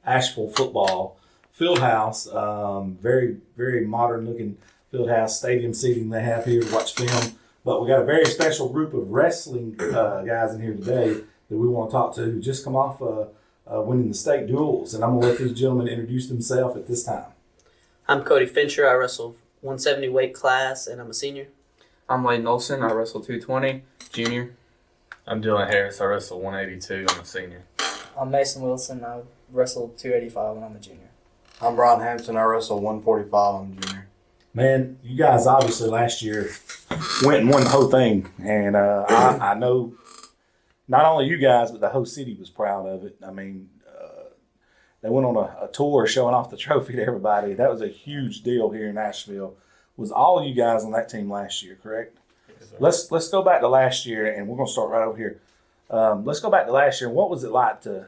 Ashville football field house. Very, very modern looking field house, stadium seating they have here to watch film. But we got a very special group of wrestling guys in here today that we want to talk to who just come off winning the state duels. And I'm going to let these gentlemen introduce themselves at this time. I'm Cody Fincher. I wrestle 170 weight class, and I'm a senior. I'm Layden Olson. I wrestle 220, junior. I'm Dylan Harris. I wrestle 182. I'm a senior. I'm Mason Wilson. I wrestled 285 and I'm a junior. I'm Brian Hampton. I wrestle 145. I'm a junior. Man, you guys obviously last year went and won the whole thing. And I know not only you guys, but the whole city was proud of it. I mean, they went on a tour showing off the trophy to everybody. That was a huge deal here in Asheville. Was all of you guys on that team last year, correct? Yes, let's go back to last year, and we're going to start right over here. Let's go back to last year. What was it like to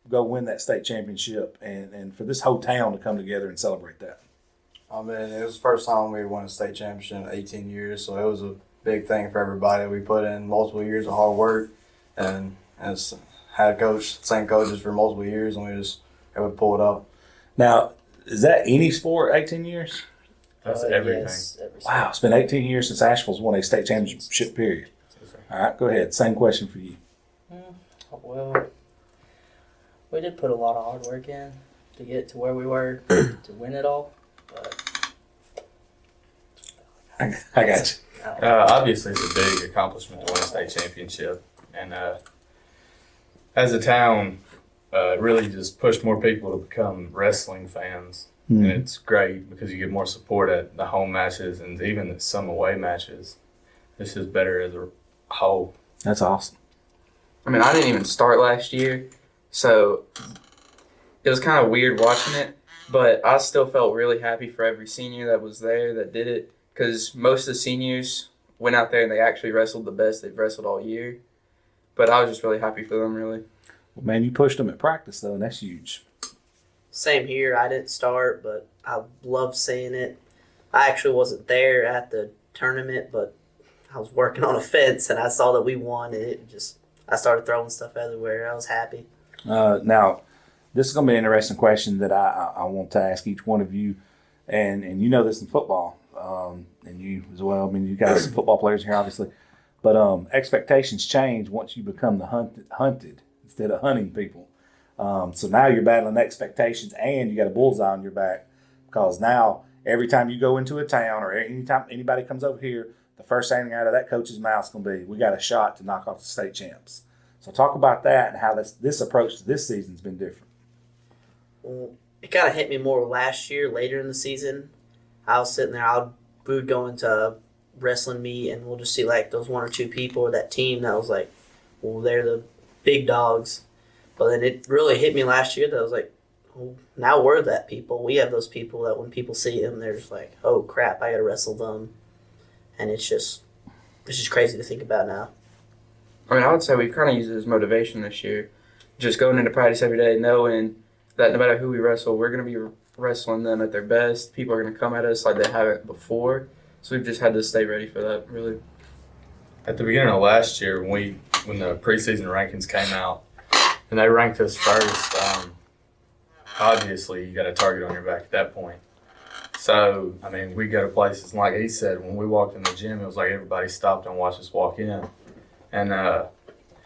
go win that state championship and for this whole town to come together and celebrate that? I mean, it was the first time we won a state championship in 18 years, so it was a big thing for everybody. We put in multiple years of hard work and as had same coaches for multiple years, and we just able to pull it up. Now, is that any sport, 18 years? That's everything. Yes, every Wow, it's been 18 years since Asheville's won a state championship, period. All right, go ahead. Same question for you. Well, we did put a lot of hard work in to get to where we were to win it all. But I got you. Obviously, it's a big accomplishment to win a state championship. And as a town, it really just pushed more people to become wrestling fans. Mm-hmm. And it's great because you get more support at the home matches and even at some away matches. It's just better as a whole. That's awesome. I mean, I didn't even start last year, so it was kind of weird watching it, but I still felt really happy for every senior that was there that did it, because most of the seniors went out there and they actually wrestled the best they've wrestled all year. But I was just really happy for them, really. Well, man, you pushed them at practice, though, and that's huge. Same here. I didn't start, but I loved seeing it. I actually wasn't there at the tournament, but I was working on a fence, and I saw that we won, and I started throwing stuff everywhere. I was happy. Now, this is going to be an interesting question that I want to ask each one of you, and you know this in football, and you as well. I mean, you guys are football players here, obviously. But expectations change once you become the hunted instead of hunting people. So now you're battling expectations, and you got a bullseye on your back, because now every time you go into a town or anytime anybody comes over here, the first thing out of that coach's mouth is going to be, we got a shot to knock off the state champs. So talk about that and how this approach to this season has been different. Well, it kind of hit me more last year, later in the season. I was sitting there, we would go into wrestling meet, and we'll just see like those one or two people or that team that was like, well, they're the big dogs. But then it really hit me last year that I was like, well, now we're that people. We have those people that when people see them, they're just like, oh crap, I got to wrestle them. And it's just crazy to think about now. I mean, I would say we've kind of used it as motivation this year. Just going into practice every day, knowing that no matter who we wrestle, we're going to be wrestling them at their best. People are going to come at us like they haven't before. So we've just had to stay ready for that, really. At the beginning of last year, when the preseason rankings came out, and they ranked us first, obviously you got a target on your back at that point. So, I mean, we go to places, and like he said, when we walked in the gym, it was like everybody stopped and watched us walk in. And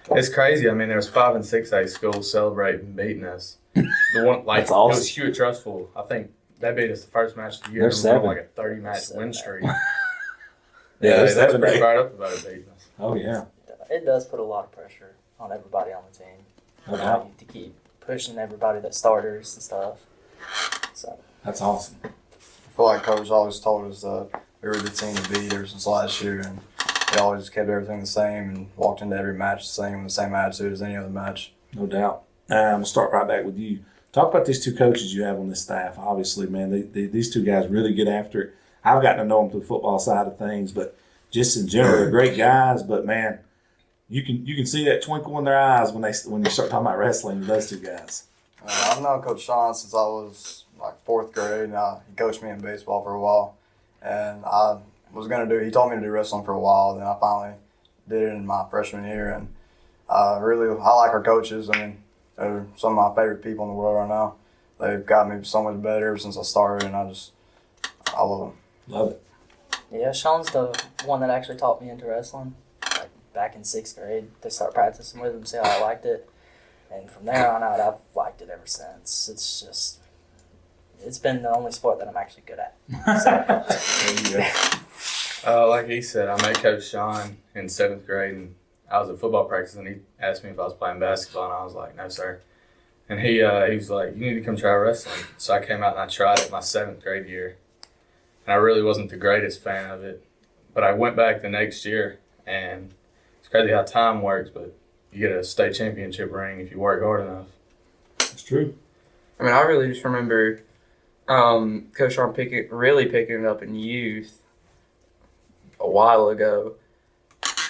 it's crazy. I mean, there was 5 and 6A schools celebrating beating us. The one, like, That's awesome. It was Hewitt Trustful. I think they beat us the first match of the year. They're They were on like a 30-match win streak. Yeah, they was pretty fired up about it beating us. Oh, yeah. it does put a lot of pressure on everybody on the team. No doubt. To keep pushing everybody, that starters and stuff. So That's awesome. I feel like Coach always told us we were the team to beat ever since last year, and we always kept everything the same and walked into every match the same with the same attitude as any other match. No doubt. We'll start right back with you. Talk about these two coaches you have on this staff. Obviously, man, these two guys really get after it. I've gotten to know them through the football side of things, but just in general, they're great guys. But man, you can see that twinkle in their eyes when you start talking about wrestling with those two guys. I've known Coach Sean since I was like 4th grade, and he coached me in baseball for a while. And he told me to do wrestling for a while, then I finally did it in my freshman year. And I like our coaches. I mean, They're some of my favorite people in the world right now. They've got me so much better ever since I started, and I love them. Love it. Yeah, Sean's the one that actually taught me into wrestling. Like back in 6th grade, to start practicing with him, see how I liked it. And from there on out, I've liked it ever since. It's been the only sport that I'm actually good at. Like he said, I met Coach Sean in 7th grade, and I was at football practice, and he asked me if I was playing basketball, and I was like, no, sir. And he was like, you need to come try wrestling. So I came out and I tried it my 7th grade year. And I really wasn't the greatest fan of it. But I went back the next year, and it's crazy how time works, but you get a state championship ring if you work hard enough. That's true. I mean, I really just remember Coach Sean picking it up in youth a while ago,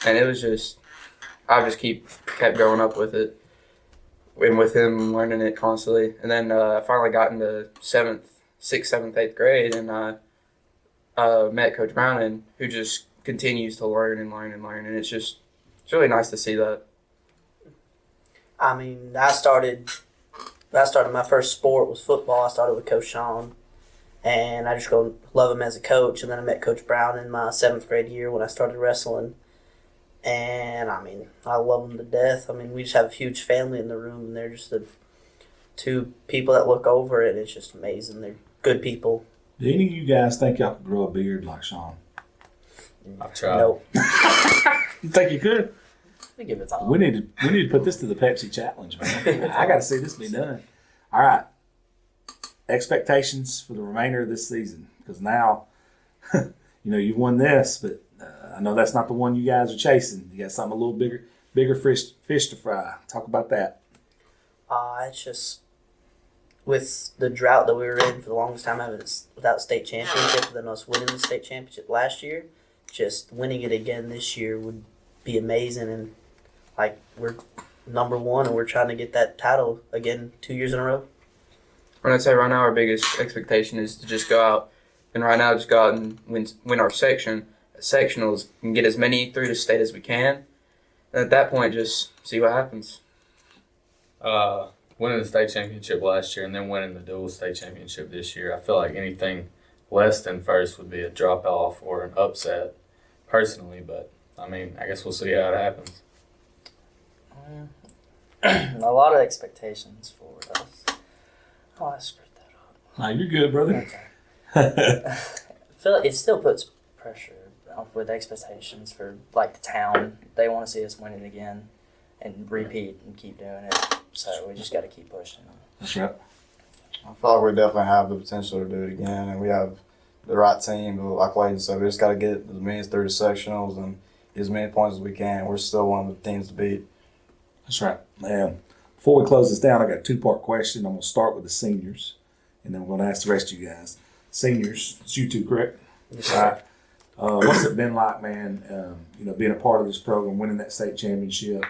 and it was just I just kept growing up with it, and with him learning it constantly. And then I finally got into 6th, 7th, 8th grade, and I met Coach Browning, who just continues to learn and learn and learn, and it's really nice to see that. I mean, I started my first sport was football. I started with Coach Sean, and I just go love him as a coach. And then I met Coach Brown in my 7th grade year when I started wrestling. And I mean, I love them to death. I mean, we just have a huge family in the room, and they're just the two people that look over it. And it's just amazing. They're good people. Do any of you guys think y'all could grow a beard like Sean? I've tried. Nope. You think you could? We give it time. We need to put this to the Pepsi challenge, man. I got to see this be done. All right. Expectations for the remainder of this season, because now, you've won this, but I know that's not the one you guys are chasing. You got something a little bigger fish to fry. Talk about that. It's just with the drought that we were in for the longest time, without state championship, and then us winning the state championship last year, just winning it again this year would be amazing. And like, we're number one, and we're trying to get that title again 2 years in a row. I'd say right now our biggest expectation is to just go out and win our sectionals and get as many through the state as we can. And at that point, just see what happens. Winning the state championship last year and then winning the dual state championship this year, I feel like anything less than first would be a drop off or an upset, personally. But I mean, I guess we'll see how it happens. A lot of expectations for us. Oh, I screwed that up. No, you're good, brother. Okay. I feel like it still puts pressure with expectations for like the town. They want to see us winning again and repeat and keep doing it. So we just got to keep pushing. That's right. I feel like we definitely have the potential to do it again, and we have the right team. But like Layden said, we just got to get as many through the sectionals and get as many points as we can. We're still one of the teams to beat. That's right. Man, before we close this down, I got a 2-part question. I'm going to start with the seniors, and then we're going to ask the rest of you guys. Seniors, it's you two, correct? Yes, All right. What's it been like, man, being a part of this program, winning that state championship,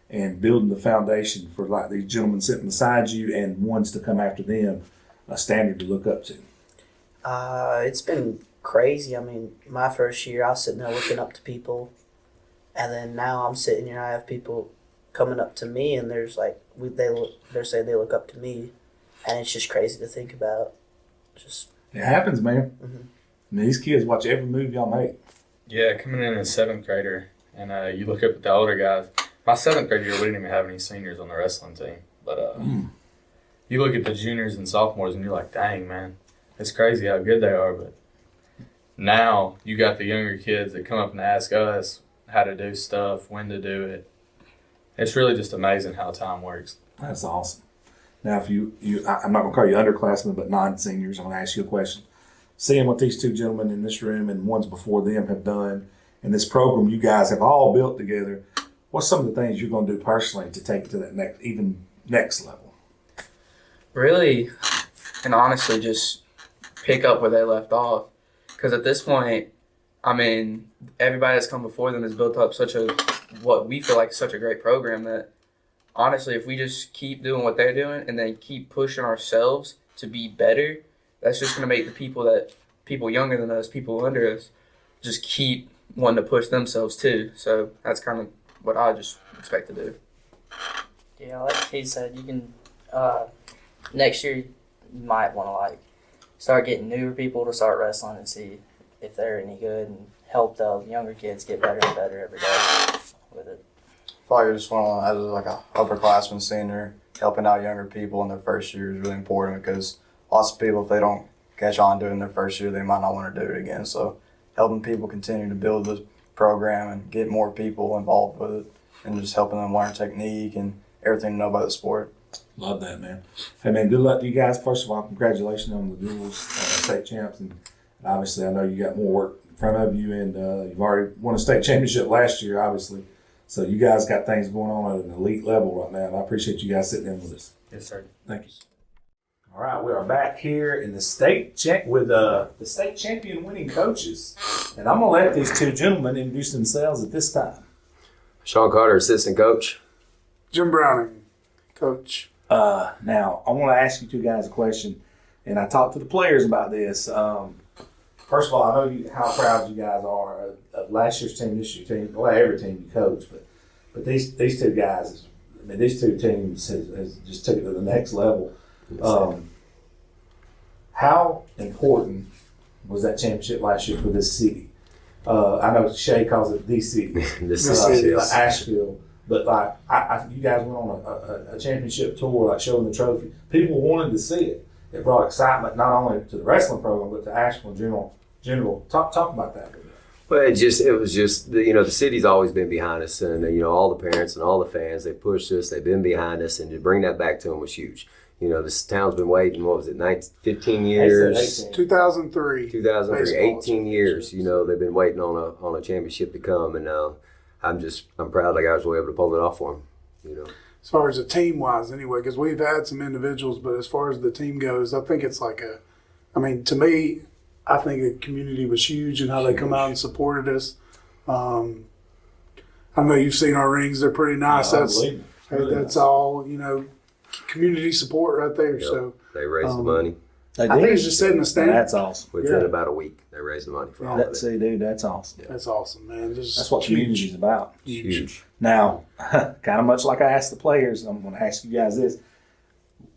and building the foundation for, like, these gentlemen sitting beside you and ones to come after them, a standard to look up to? It's been crazy. I mean, my first year, I was sitting there looking up to people, and then now I'm sitting here, I have people coming up to me, and there's like they're saying they look up to me, and it's just crazy to think about. It happens, man. Mm-hmm. I mean, these kids watch every move y'all make. Yeah, coming in as a 7th grader, and you look up at the older guys. My 7th grade year, we didn't even have any seniors on the wrestling team. But you look at the juniors and sophomores, and you're like, dang, man, it's crazy how good they are. But now you got the younger kids that come up and ask us how to do stuff, when to do it. It's really just amazing how time works. That's awesome. Now, if I'm not going to call you underclassmen, but non-seniors, I'm going to ask you a question. Seeing what these two gentlemen in this room and ones before them have done, and this program you guys have all built together, what's some of the things you're going to do personally to take it to that next level? Really, and honestly, just pick up where they left off. Because at this point, I mean, everybody that's come before them has built up what we feel like is such a great program that, honestly, if we just keep doing what they're doing and then keep pushing ourselves to be better, that's just going to make the people younger than us, people under us, just keep wanting to push themselves too. So that's kind of what I just expect to do. Yeah, like he said, you can next year you might want to like start getting newer people to start wrestling and see if they're any good and help the younger kids get better and better every day with it. Probably just want to, as like a upperclassman senior, helping out younger people in their first year is really important because lots of people, if they don't catch on doing their first year, they might not want to do it again. So helping people continue to build the program and get more people involved with it and just helping them learn technique and everything to know about the sport. Love that, man. Hey, man, good luck to you guys. First of all, congratulations on the duels, state champs. And obviously, I know you got more work in front of you, and you've already won a state championship last year, obviously. So you guys got things going on at an elite level right now, and I appreciate you guys sitting in with us. Yes, sir. Thank you. All right, we are back here in the state with the state champion winning coaches, and I'm gonna let these two gentlemen introduce themselves at this time. Sean Carter, assistant coach. Jim Browning, coach. Now, I want to ask you two guys a question, and I talked to the players about this. First of all, I know how proud you guys are of last year's team, this year's team, well, every team you coach, but these two guys, I mean, these two teams has just took it to the next level. How important was that championship last year for this city? I know Shay calls it the city, Ashville. But like, you guys went on a championship tour, like showing the trophy. People wanted to see it. It brought excitement not only to the wrestling program but to Asheville in general. Talk about that. Well, it was just the city's always been behind us, and all the parents and all the fans, they pushed us, they've been behind us, and to bring that back to them was huge. This town's been waiting. What was it? 15 years. 2003. 2003. 18 years. They've been waiting on a championship to come, and I'm proud the guys were able to pull it off for them. As far as the team wise, anyway, because we've had some individuals, but as far as the team goes, I think it's like to me, I think the community was huge and how they come out and supported us. I know you've seen our rings; they're pretty nice. That's all community support right there. Yep. So they raised the money. I think it's just setting the standard. That's awesome. Within about a week, they raised the money for all of it. See, dude, that's awesome. Yeah. That's awesome, man. That's what community's about. Huge. Now, kind of much like I asked the players, I'm going to ask you guys this.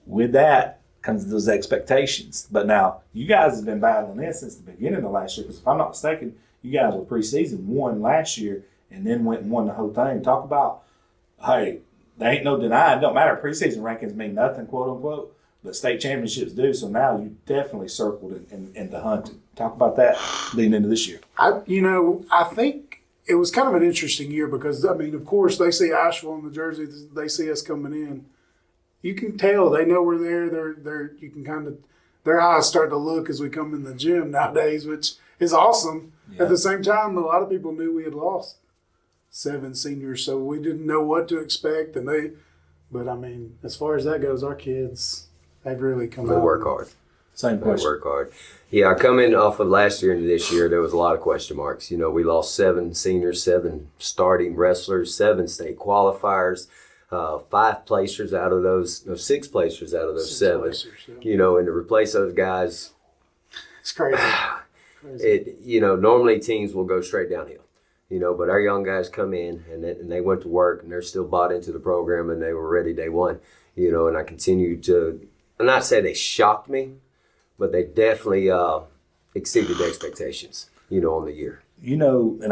With that comes those expectations. But now, you guys have been battling this since the beginning of last year. Because if I'm not mistaken, you guys were preseason, won last year, and then went and won the whole thing. Talk about, hey, there ain't no denying. It don't matter. Preseason rankings mean nothing, quote unquote. But state championships do. So now you definitely circled into hunting. Talk about that leading into this year. I think it was kind of an interesting year because, of course, they see Asheville in the jersey. They see us coming in. You can tell they know we're there. You can kind of their eyes start to look as we come in the gym nowadays, which is awesome. Yeah. At the same time, a lot of people knew we had lost 7 seniors, so we didn't know what to expect. But as far as that goes, our kids, they've really come out. They work hard. Same question. They work hard. Yeah, coming off of last year into this year, there was a lot of question marks. We lost 7 seniors, 7 starting wrestlers, 7 state qualifiers, 5 placers out of those, 6 placers out of those 7. Placers, yeah. And to replace those guys, it's crazy. Normally teams will go straight downhill. But our young guys come in and they went to work and they're still bought into the program and they were ready day one. And I continue to, I'm not say they shocked me, but they definitely exceeded the expectations, on the year. And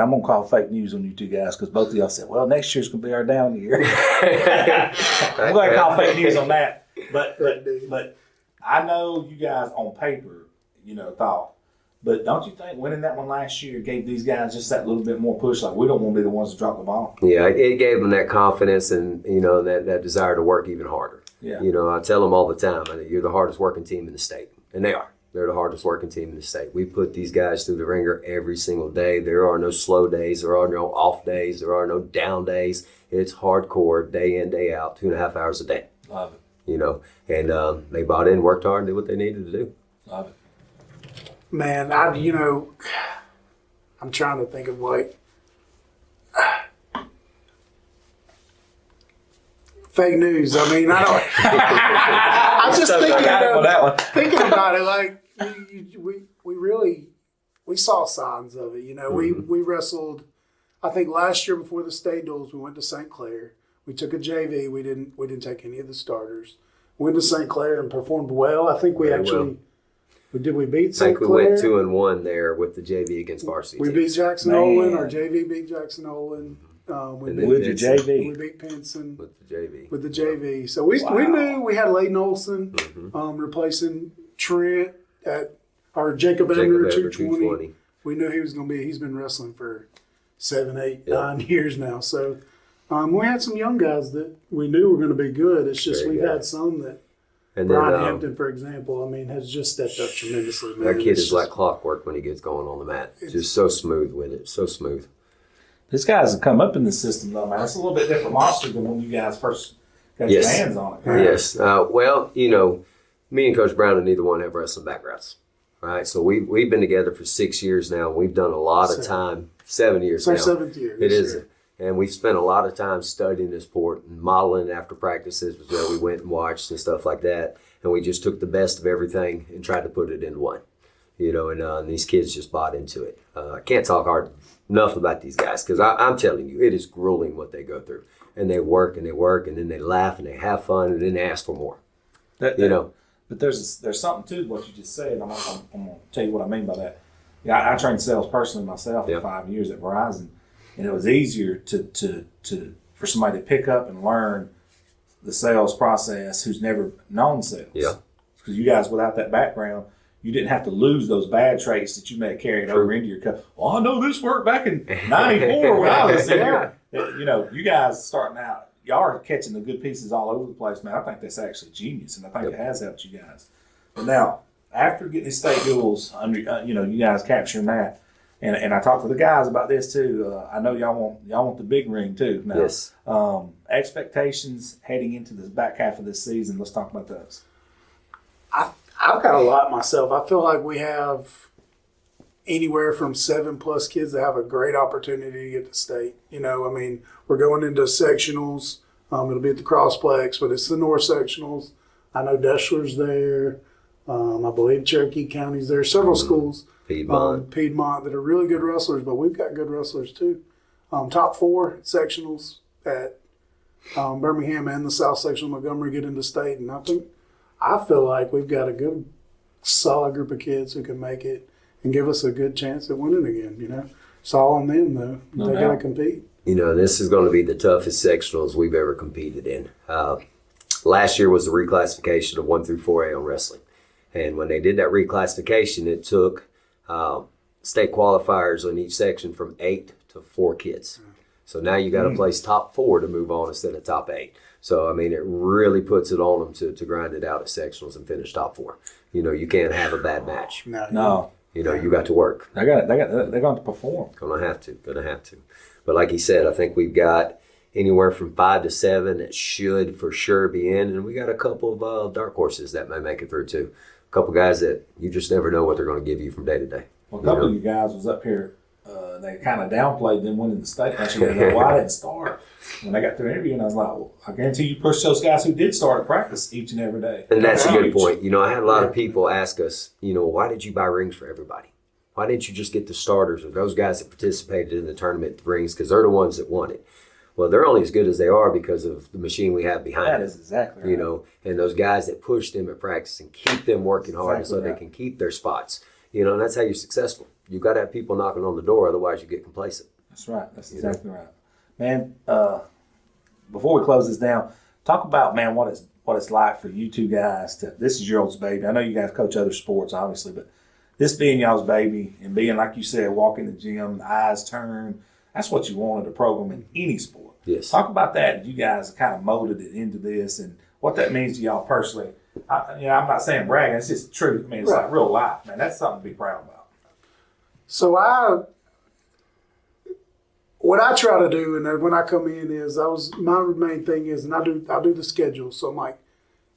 I'm going to call fake news on you two guys because both of y'all said, well, next year's going to be our down year. I'm going to call fake news on that. But I know you guys on paper, thought. But don't you think winning that one last year gave these guys just that little bit more push? Like, we don't want to be the ones to drop the ball. Yeah, it gave them that confidence and, that desire to work even harder. Yeah. I tell them all the time, you're the hardest working team in the state. And they are. They're the hardest working team in the state. We put these guys through the ringer every single day. There are no slow days. There are no off days. There are no down days. It's hardcore day in, day out, 2.5 hours a day. Love it. And they bought in, worked hard, and did what they needed to do. Love it. Man, I'm trying to think of fake news. I don't. I'm just thinking about it. Like we saw signs of it. We wrestled. I think last year before the state duels, we went to St. Clair. We took a JV. We didn't take any of the starters. Went to St. Clair and performed well. I think we Very actually did. We beat I St. think we Clair. went 2-1 there with the JV against varsity. We teams. beat Jackson Man. Olin. Our JV beat Jackson Olin. We And beat, then With your Pinson. we JV. beat Pinson With the JV. with the JV. So we Wow. knew we had Layden Olson Mhm. replacing Trent at our Jacob Jacob Ebner Ever 220. 220. We knew he was going to be. He's been wrestling for 7, 8, Yeah. 9 years now. So we had some young guys that we knew were going to be good. It's just Very we've good. had some that And then Brian Hampton, for example, has just stepped up tremendously. Man. that kid It's is just- like clockwork when he gets going on the mat. Just so smooth with it. So smooth. These guys have come up in the system, though, man. It's a little bit different monster than when you guys first got Yes. your hands on it. Yes. Well, me and Coach Brown and neither one have wrestling backgrounds. Right. So we've been together for 6 years now. We've done a lot of time. 7 years It's our now. 7th year. It this is. year. And we've spent a lot of time studying the sport and modeling after practices was where we went and watched and stuff like that. And we just took the best of everything and tried to put it into one. And these kids just bought into it. I can't talk hard enough about these guys because I'm telling you, it is grueling what they go through. And they work and they work and then they laugh and they have fun and then they ask for more. But there's something to what you just said. I'm going to tell you what I mean by that. Yeah, I trained sales personally myself for 5 years at Verizon, and it was easier to for somebody to pick up and learn the sales process who's never known sales. Yeah. Because you guys, without that background, you didn't have to lose those bad traits that you may have carried over into your company. Well, I know this worked back in '94 when I was there. You guys starting out, y'all are catching the good pieces all over the place, man. I think that's actually genius, and I think it has helped you guys. But now, after getting these state duels, you guys capturing that, and I talked to the guys about this too. I know y'all want the big ring too. Now, Yes. Expectations heading into the back half of this season. Let's talk about those. I've got a lot myself. I feel like we have anywhere from 7+ kids that have a great opportunity to get to state. We're going into sectionals. It'll be at the Crossplex, but it's the North sectionals. I know Deschler's there. I believe Cherokee County's there. Several schools, Piedmont. Piedmont, that are really good wrestlers, but we've got good wrestlers too. Top 4 sectionals at Birmingham and the South section of Montgomery get into state, and I feel like we've got a good, solid group of kids who can make it and give us a good chance at winning again. It's all on them though. No They doubt. got to compete. This is going to be the toughest sectionals we've ever competed in. Last year was the reclassification of 1 through 4A on wrestling. And when they did that reclassification, it took state qualifiers on each section from 8 to 4 kids. So now you got to place top 4 to move on instead of top 8. So, it really puts it on them to grind it out at sectionals and finish top 4. You can't have a bad match. No, You got to work. they're going to perform. Gonna have to. But like he said, I think we've got anywhere from 5 to 7 that should for sure be in, and we got a couple of dark horses that may make it through too. A couple guys that you just never know what they're going to give you from day to day. Well, a couple of you guys was up here. They kind of downplayed them winning the state last year. They go, "Why didn't start?" When I got through the interview, and I was like, "Well, I guarantee you pushed those guys who did start at practice each and every day." And that's a good Huge. point. I had a lot of people ask us, why did you buy rings for everybody? Why didn't you just get the starters or those guys that participated in the tournament rings? Because they're the ones that won it. Well, they're only as good as they are because of the machine we have behind That them. is exactly right. And those guys that push them at practice and keep them working hard so Exactly they can keep their spots. And that's how you're successful. You've got to have people knocking on the door, otherwise you get complacent. That's right. That's exactly right. Man, before we close this down, talk about, man, what it's like for you two guys this is your oldest baby. I know you guys coach other sports, obviously, but this being y'all's baby and being, like you said, walking the gym, the eyes turn, that's what you wanted a program in any sport. Yes. Talk about that. You guys kind of molded it into this and what that means to y'all personally. I'm not saying bragging. It's just the truth. It's like real life, man. That's something to be proud about. So what I try to do, and when I come in, is my main thing is, and I do the schedule. So I'm like,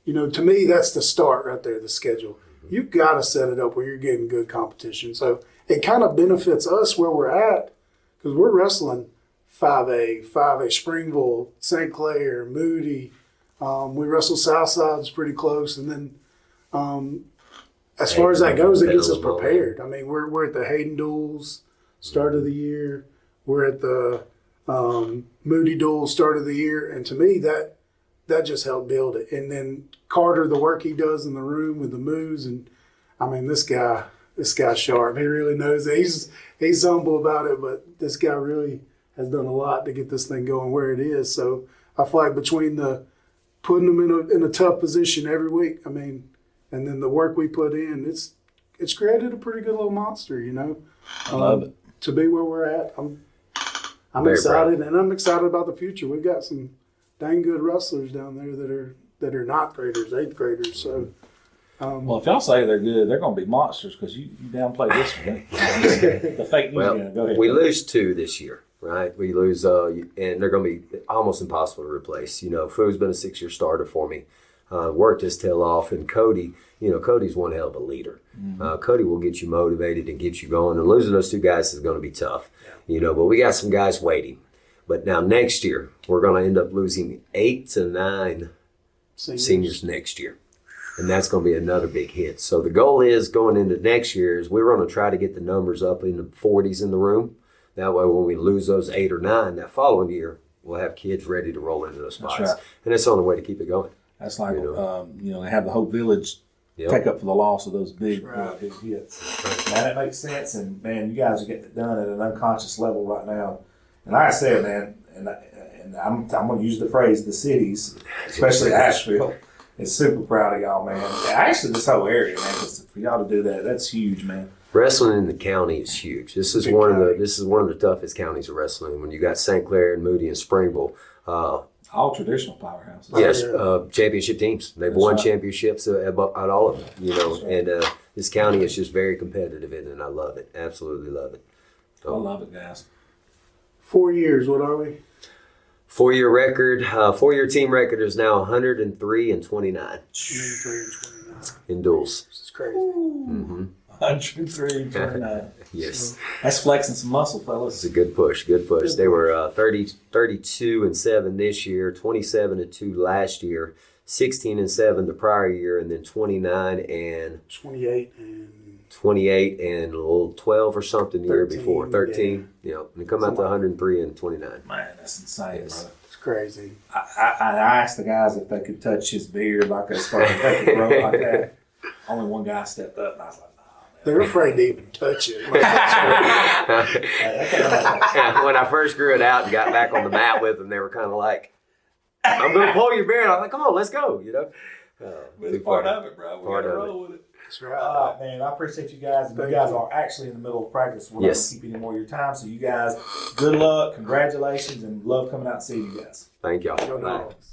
to me, that's the start right there, the schedule. You've got to set it up where you're getting good competition. So it kind of benefits us where we're at because we're wrestling 5A Springville, St. Clair, Moody. We wrestle Southside's pretty close, and then as far as that goes, it gets us prepared. We're at the Hayden Duels start of the year. We're at the Moody Duel started the year, and to me that just helped build it. And then Carter, the work he does in the room with the moves, and I mean this guy's sharp. He really knows it. He's humble about it, but this guy really has done a lot to get this thing going where it is. So I feel like between the putting them in a tough position every week, I mean, and then the work we put in, it's created a pretty good little monster, you know. I love it. To be where we're at, I'm Very excited, and I'm excited about the future. We've got some dang good wrestlers down there that are ninth graders, eighth graders. So, Well, if y'all say they're good, they're going to be monsters because you downplay this one. The fake news. Well, Go ahead. we lose 2 this year, right? We lose, and they're going to be almost impossible to replace. You know, Foo's been a 6-year starter for me. Worked his tail off, and Cody, you know, Cody's one hell of a leader. Cody will get you motivated and get you going, and losing those 2 guys is going to be tough, you know, but we got some guys waiting. But now next year, we're going to end up losing 8 to 9 seniors next year, and that's going to be another big hit. So the goal is going into next year is we're going to try to get the numbers up in the 40s in the room. That way when we lose those 8 or 9 that following year, we'll have kids ready to roll into those spots. That's right. And that's the only way to keep it going. That's like, You they have the whole village Yep. take up for the loss of those big, Right. big hits. Man, that makes sense. And, man, you guys are getting it done at an unconscious level right now. And like I said, man, and I'm going to use the phrase, the cities, especially Asheville, is super proud of y'all, man. Actually, this whole area, man, 'cause for y'all to do that, that's huge, man. Wrestling in the county is huge. This is Big one of county. the toughest counties of wrestling. When you got St. Clair and Moody and Springville, All traditional powerhouses. yes, yeah. championship teams. They've That's won right. championships at all of them. You know, That's right. and this county is just very competitive in it, and I love it. Absolutely love it. I love it, guys. 4 years. What are we? 4-year record, 4-year team record is now 103 and 29 in duels. This is crazy. hmm 103 and 29. Yes, That's flexing some muscle, fellas. it's a good push. Good push. They were 32 and 7 this year, 27 and 2 last year, 16 and 7 the prior year, and then 29 and 28 and 28 and a little 12 or something the year 13, before. 13. Yeah. And they come out to 103 and 29. Man, that's insane, Yes. brother. it's crazy. I asked the guys if they could touch his beard like as far as they could grow it like that. Only one guy stepped up, and I was like, nah, man. They're afraid to even touch it. When I first grew it out and got back on the mat with them, they were kind of like, I'm going to pull your beard. I'm like, come on, let's go, you know. It's part of it, bro. We Part got to of roll with it. That's right. All right, man. I appreciate you guys. And you guys are actually in the middle of practice. We're not Yes. going to keep any more of your time. So, you guys, good luck, congratulations, and love coming out and seeing you guys. Thank y'all. Go Bye. Dogs.